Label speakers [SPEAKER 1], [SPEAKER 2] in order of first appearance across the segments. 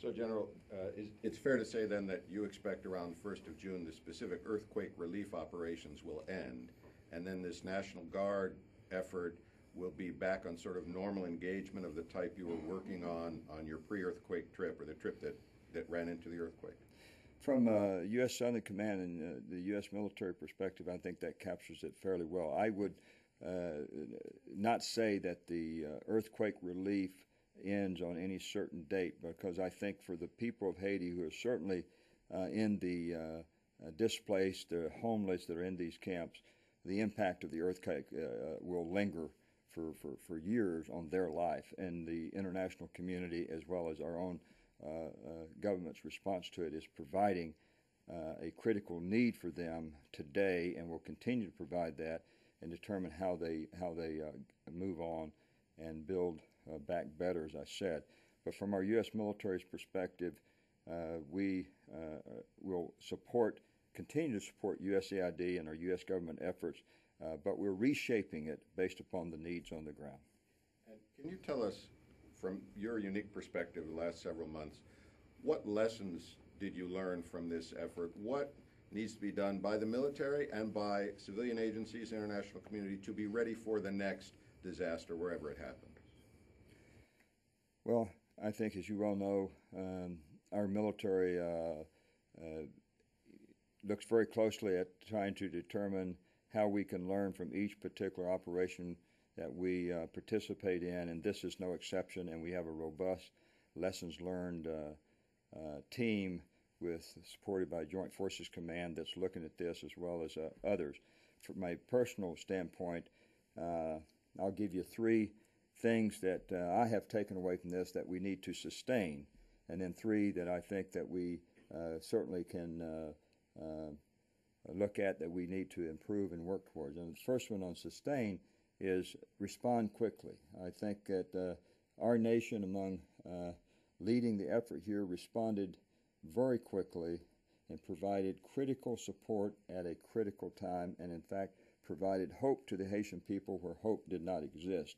[SPEAKER 1] So, General, it's fair to say then that you expect around the 1st of June the specific earthquake relief operations will end, and then this National Guard effort will be back on sort of normal engagement of the type you were working on your pre-earthquake trip, or the trip that ran into the earthquake?
[SPEAKER 2] From U.S. Southern Command and the U.S. military perspective, I think that captures it fairly well. I would not say that the earthquake relief ends on any certain date, because I think for the people of Haiti who are certainly in the displaced, the homeless that are in these camps, the impact of the earthquake will linger for years on their life, and the international community as well as our own government's response to it is providing a critical need for them today, and will continue to provide that and determine how they move on and build back better, as I said. But from our U.S. military's perspective, we will continue to support USAID and our U.S. government efforts, but we're reshaping it based upon the needs on the ground.
[SPEAKER 1] And can you tell us, from your unique perspective the last several months, what lessons did you learn from this effort? What needs to be done by the military and by civilian agencies, international community, to be ready for the next disaster, wherever it happens?
[SPEAKER 2] Well, I think, as you well know, our military looks very closely at trying to determine how we can learn from each particular operation that we participate in, and this is no exception. And we have a robust lessons learned team supported by Joint Forces Command that's looking at this, as well as others. From my personal standpoint, I'll give you three things that I have taken away from this that we need to sustain, and then three that I think that we certainly can look at that we need to improve and work towards. And the first one on sustain is respond quickly. I think that our nation, among leading the effort here, responded very quickly and provided critical support at a critical time, and in fact provided hope to the Haitian people where hope did not exist.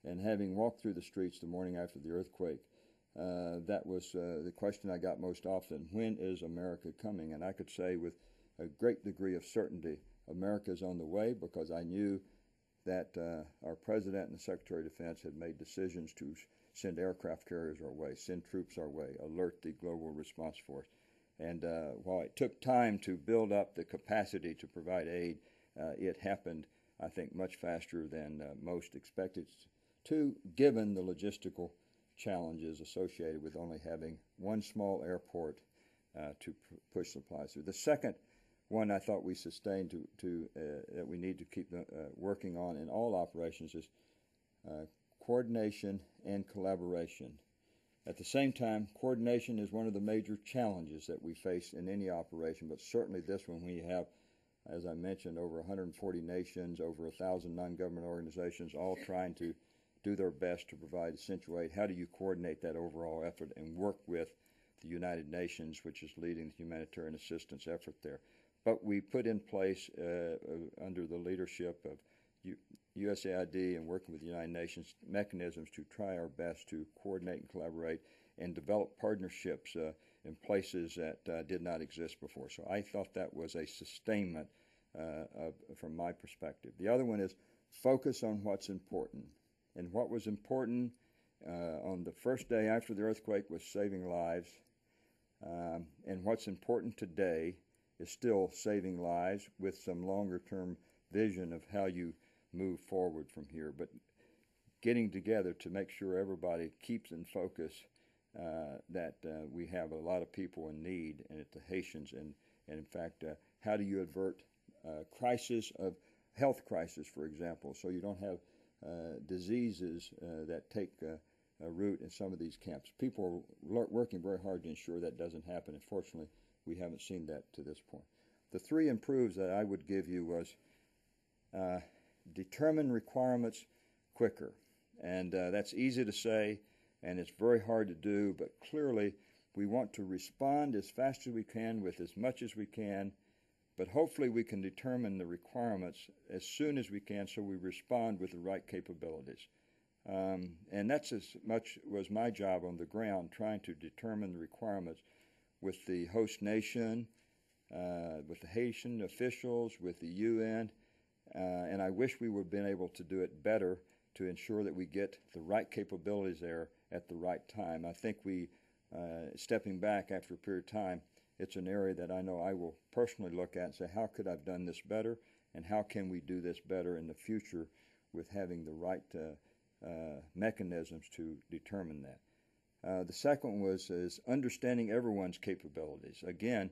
[SPEAKER 2] And having walked through the streets the morning after the earthquake, that was the question I got most often: when is America coming? And I could say with a great degree of certainty, America is on the way, because I knew that our President and the Secretary of Defense had made decisions to send aircraft carriers our way, send troops our way, alert the global response force. And while it took time to build up the capacity to provide aid, it happened, I think, much faster than most expected to, given the logistical challenges associated with only having one small airport to push supplies through. The second one I thought we sustained that we need to keep working on in all operations is coordination and collaboration. At the same time, coordination is one of the major challenges that we face in any operation, but certainly this one, when you have, as I mentioned, over 140 nations, over 1,000 non-government organizations, all trying to do their best to provide essential aid. How do you coordinate that overall effort and work with the United Nations, which is leading the humanitarian assistance effort there? But we put in place, under the leadership of USAID and working with the United Nations, mechanisms to try our best to coordinate and collaborate and develop partnerships in places that did not exist before. So I thought that was a sustainment from my perspective. The other one is focus on what's important. And what was important on the first day after the earthquake was saving lives. And what's important today is still saving lives, with some longer-term vision of how you move forward from here. But getting together to make sure everybody keeps in focus that we have a lot of people in need, and at the Haitians, and in fact, how do you avert crisis of health crisis, for example, so you don't have diseases that take root in some of these camps. People are working very hard to ensure that doesn't happen. Unfortunately, we haven't seen that to this point. The three improves that I would give you was determine requirements quicker. And that's easy to say, and it's very hard to do, but clearly we want to respond as fast as we can with as much as we can, but hopefully we can determine the requirements as soon as we can so we respond with the right capabilities. And that's as much was my job on the ground, trying to determine the requirements with the host nation, with the Haitian officials, with the UN, and I wish we would have been able to do it better to ensure that we get the right capabilities there at the right time. I think we, stepping back after a period of time, it's an area that I know I will personally look at and say, how could I have done this better, and how can we do this better in the future with having the right mechanisms to determine that. The second is understanding everyone's capabilities. Again,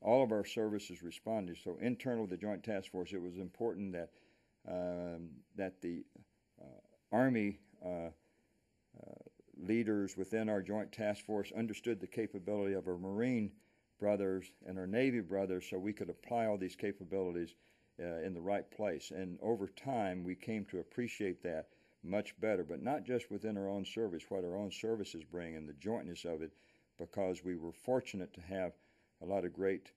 [SPEAKER 2] all of our services responded. So internal to the Joint Task Force, it was important that that the Army leaders within our Joint Task Force understood the capability of our Marine brothers and our Navy brothers, so we could apply all these capabilities in the right place. And over time, we came to appreciate that much better, but not just within our own service, what our own services bring and the jointness of it, because we were fortunate to have a lot of great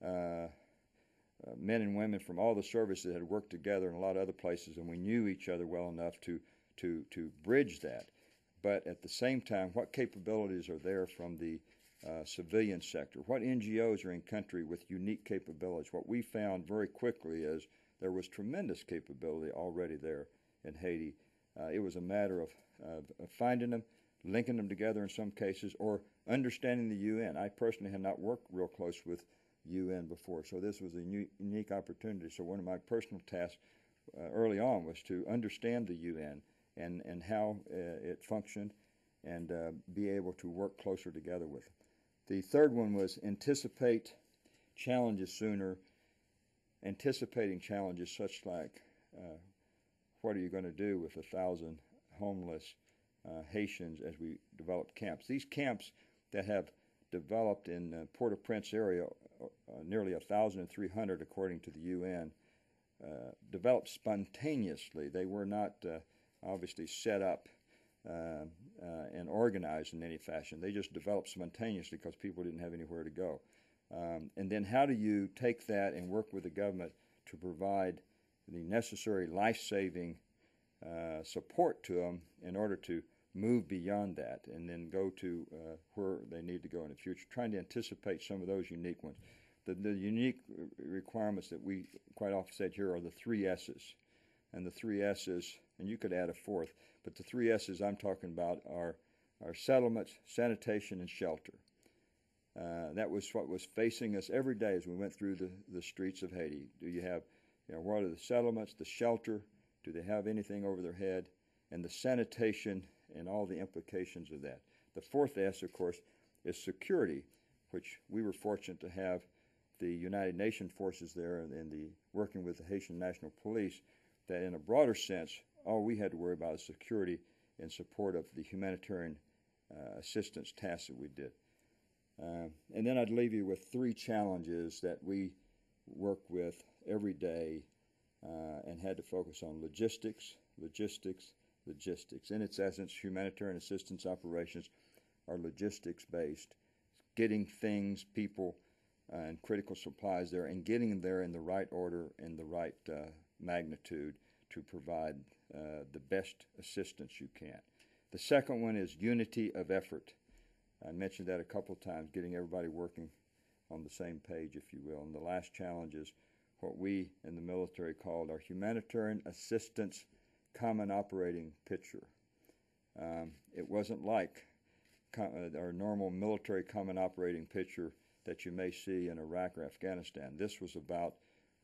[SPEAKER 2] men and women from all the services that had worked together in a lot of other places, and we knew each other well enough to bridge that. But at the same time, what capabilities are there from the civilian sector? What NGOs are in country with unique capabilities? What we found very quickly is there was tremendous capability already there in Haiti. It was a matter of finding them, linking them together in some cases, or understanding the UN. I personally had not worked real close with UN before, so this was a unique opportunity. So one of my personal tasks early on was to understand the UN and how it functioned, and be able to work closer together with it. The third one was anticipate challenges sooner, anticipating challenges such like what are you going to do with 1,000 homeless Haitians as we develop camps. These camps that have developed in Port-au-Prince area, nearly 1,300 according to the UN, developed spontaneously. They were not obviously set up and organized in any fashion. They just developed spontaneously because people didn't have anywhere to go. And then how do you take that and work with the government to provide the necessary life-saving support to them in order to move beyond that and then go to where they need to go in the future, trying to anticipate some of those unique ones. The unique requirements that we quite often said here are the 3 S's. And the 3 S's, and you could add a fourth, but the 3 S's I'm talking about are settlements, sanitation, and shelter. That was what was facing us every day as we went through the streets of Haiti. Do you have, what are the settlements, the shelter? Do they have anything over their head? And the sanitation and all the implications of that. The 4th S, of course, is security, which we were fortunate to have the United Nations forces there and the working with the Haitian National Police, that in a broader sense, all we had to worry about is security in support of the humanitarian assistance tasks that we did. And then I'd leave you with 3 challenges that we work with every day and had to focus on: logistics, logistics, logistics. In its essence, humanitarian assistance operations are logistics-based, getting things, people, and critical supplies there, and getting them there in the right order and the right magnitude to provide the best assistance you can. The second one is unity of effort. I mentioned that a couple of times, getting everybody working on the same page, if you will. And the last challenge is what we in the military called our humanitarian assistance common operating picture. It wasn't like our normal military common operating picture that you may see in Iraq or Afghanistan. This was about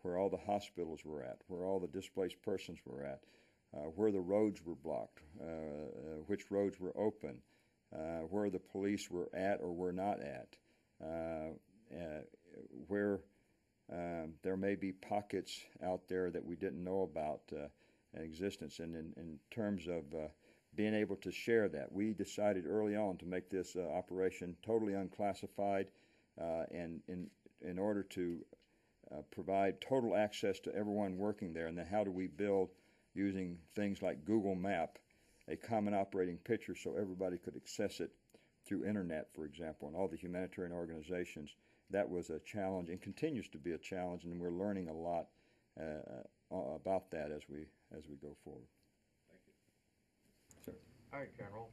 [SPEAKER 2] where all the hospitals were at, where all the displaced persons were at, where the roads were blocked, which roads were open, where the police were at or were not at, where there may be pockets out there that we didn't know about in existence. And in terms of being able to share that, we decided early on to make this operation totally unclassified, and in order to provide total access to everyone working there. And then how do we build, using things like Google Map, a common operating picture so everybody could access it through internet, for example, and all the humanitarian organizations. That was a challenge and continues to be a challenge, and we're learning a lot about that as we go forward.
[SPEAKER 1] Thank you.
[SPEAKER 2] Sir.
[SPEAKER 3] Hi, General.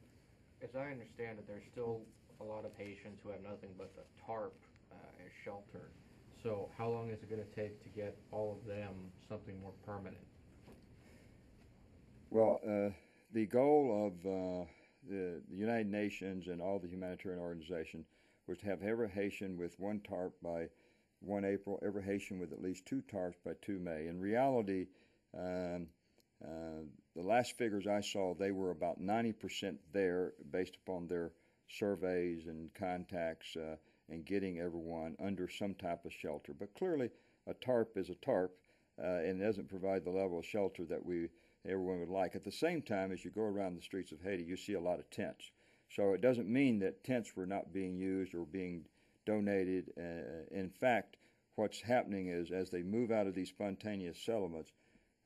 [SPEAKER 3] As I understand it, there's still a lot of Haitians who have nothing but the tarp as shelter. So how long is it going to take to get all of them something more permanent?
[SPEAKER 2] Well, the goal of the United Nations and all the humanitarian organizations was to have every Haitian with one tarp by 1 April, every Haitian with at least 2 tarps by 2 May. In reality, the last figures I saw, they were about 90% there based upon their surveys and contacts and getting everyone under some type of shelter. But clearly, a tarp is a tarp and doesn't provide the level of shelter that everyone would like. At the same time, as you go around the streets of Haiti, you see a lot of tents. So it doesn't mean that tents were not being used or being donated. In fact, what's happening is as they move out of these spontaneous settlements,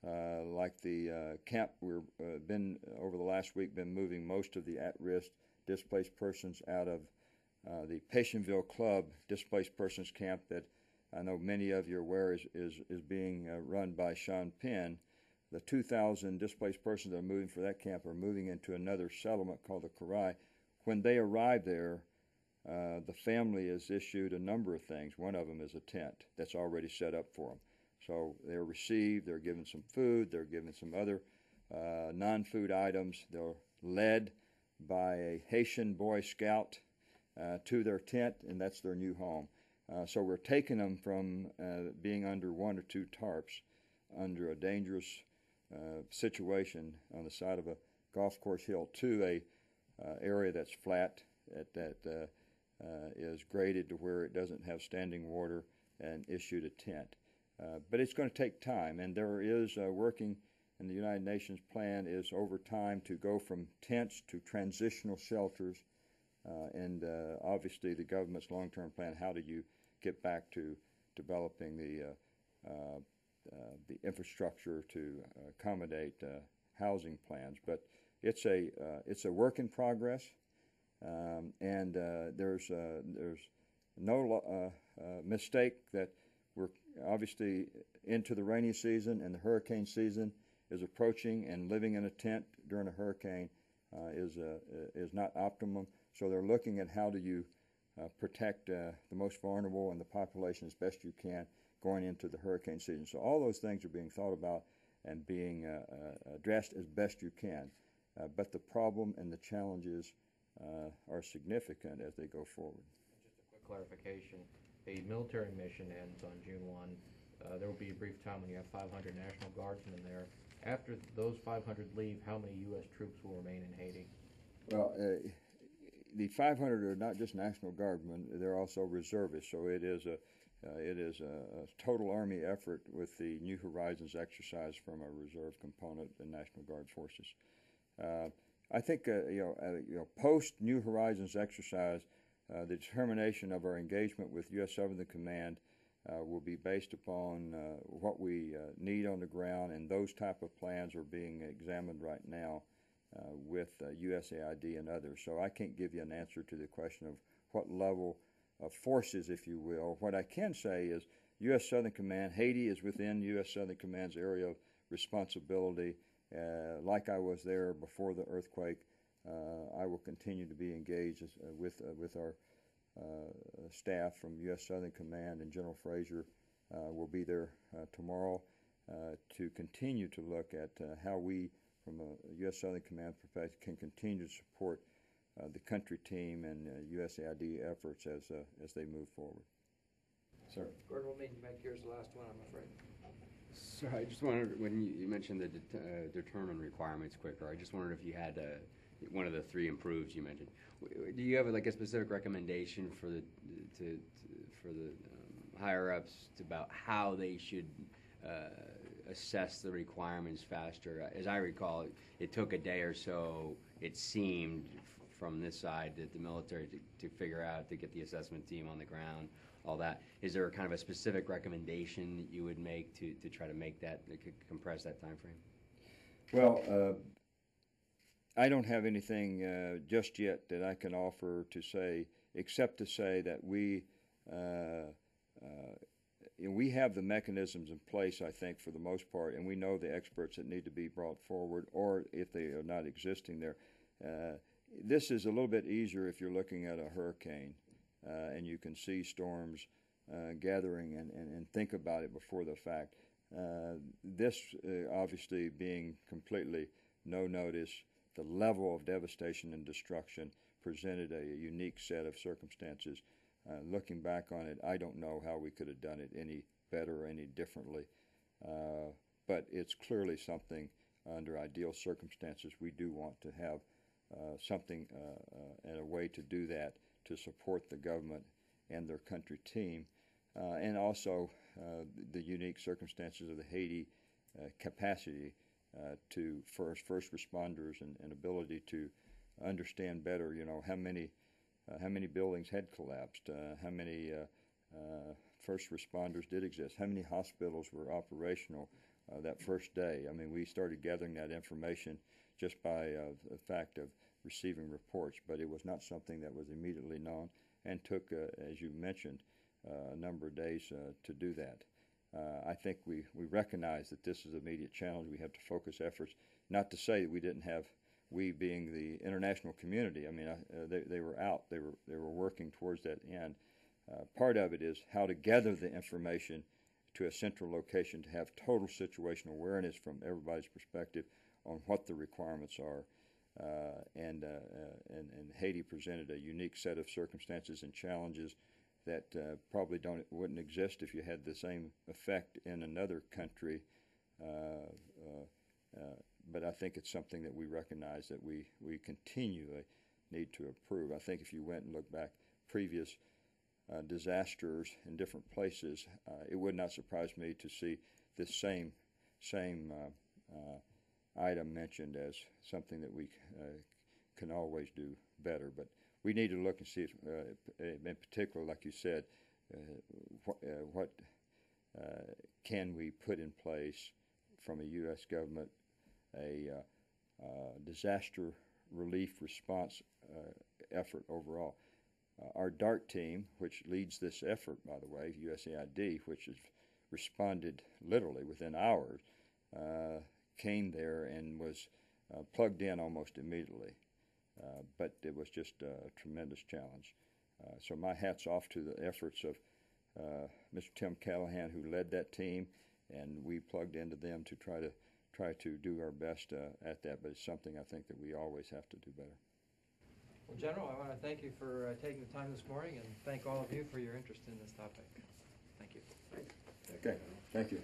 [SPEAKER 2] like the camp we've been over the last week been moving most of the at-risk displaced persons out of the Patientville Club displaced persons camp that I know many of you are aware is being run by Sean Penn. The 2,000 displaced persons that are moving for that camp are moving into another settlement called the Karai. When they arrive there, the family is issued a number of things. One of them is a tent that's already set up for them. So they're received, they're given some food, they're given some other non-food items. They're led by a Haitian Boy Scout to their tent, and that's their new home. So we're taking them from being under 1 or 2 tarps under a dangerous situation on the side of a golf course hill to a area that's flat, that is graded to where it doesn't have standing water, and issued a tent. But it's going to take time, and there is working in the United Nations plan is over time to go from tents to transitional shelters, and obviously the government's long-term plan, how do you get back to developing the infrastructure to accommodate housing plans. But it's a work in progress, and there's no mistake that we're obviously into the rainy season, and the hurricane season is approaching, and living in a tent during a hurricane is not optimum. So they're looking at how do you protect the most vulnerable and the population as best you can going into the hurricane season. So all those things are being thought about and being addressed as best you can. But the problem and the challenges are significant as they go forward.
[SPEAKER 3] Just a quick clarification. The military mission ends on June 1. There will be a brief time when you have 500 National Guardsmen there. After those 500 leave, how many U.S. troops will remain in Haiti?
[SPEAKER 2] Well, the 500 are not just National Guardsmen; they're also reservists. So it is a total Army effort with the New Horizons exercise from a reserve component, the National Guard forces. I think post New Horizons exercise, the determination of our engagement with U.S. Southern Command will be based upon what we need on the ground, and those type of plans are being examined right now with USAID and others. So I can't give you an answer to the question of what level of forces, if you will. What I can say is U.S. Southern Command, Haiti is within U.S. Southern Command's area of responsibility. Like I was there before the earthquake, I will continue to be engaged with our staff from U.S. Southern Command, and General Fraser will be there tomorrow to continue to look at how we, from a U.S. Southern Command perspective, can continue to support the country team and USAID efforts as they move forward. Sir.
[SPEAKER 4] Gordon, we'll make yours the last one, I'm afraid.
[SPEAKER 5] So I just wondered, when you mentioned the determine requirements quicker, I just wondered if you had one of the 3 improves you mentioned. Do you have a specific recommendation for the higher ups about how they should assess the requirements faster? As I recall, it took a day or so, it seemed, from this side, that the military to figure out, to get the assessment team on the ground, all that. Is there kind of a specific recommendation that you would make to try to make that, compress that time frame?
[SPEAKER 2] Well, I don't have anything just yet that I can offer to say, except to say that we have the mechanisms in place, I think, for the most part, and we know the experts that need to be brought forward, or if they are not existing there. This is a little bit easier if you're looking at a hurricane and you can see storms gathering and think about it before the fact. This obviously being completely no notice, the level of devastation and destruction presented a unique set of circumstances. Looking back on it, I don't know how we could have done it any better or any differently, but it's clearly something under ideal circumstances we do want to have something and a way to do that to support the government and their country team, and also the unique circumstances of the Haiti capacity to first responders and ability to understand better, how many buildings had collapsed, how many first responders did exist, how many hospitals were operational that first day. I mean, we started gathering that information just by the fact of receiving reports, but it was not something that was immediately known and took, as you mentioned, a number of days to do that. I think we recognize that this is an immediate challenge. We have to focus efforts, not to say that we didn't have, we being the international community, I mean, they were out, they were working towards that end. Part of it is how to gather the information to a central location to have total situational awareness from everybody's perspective on what the requirements are. And Haiti presented a unique set of circumstances and challenges that probably wouldn't exist if you had the same effect in another country. But I think it's something that we recognize that we continually need to improve. I think if you went and looked back previous disasters in different places, it would not surprise me to see this same item mentioned as something that we can always do better. But we need to look and see, in particular, like you said, what can we put in place from a U.S. government, a disaster relief response effort overall. Our DART team, which leads this effort, by the way, USAID, which has responded literally within hours, came there and was plugged in almost immediately. But it was just a tremendous challenge. So my hat's off to the efforts of Mr. Tim Callahan, who led that team, and we plugged into them to try to do our best at that. But it's something I think that we always have to do better.
[SPEAKER 4] Well, General, I want to thank you for taking the time this morning, and thank all of you for your interest in this topic. Thank you.
[SPEAKER 2] Okay, thank you.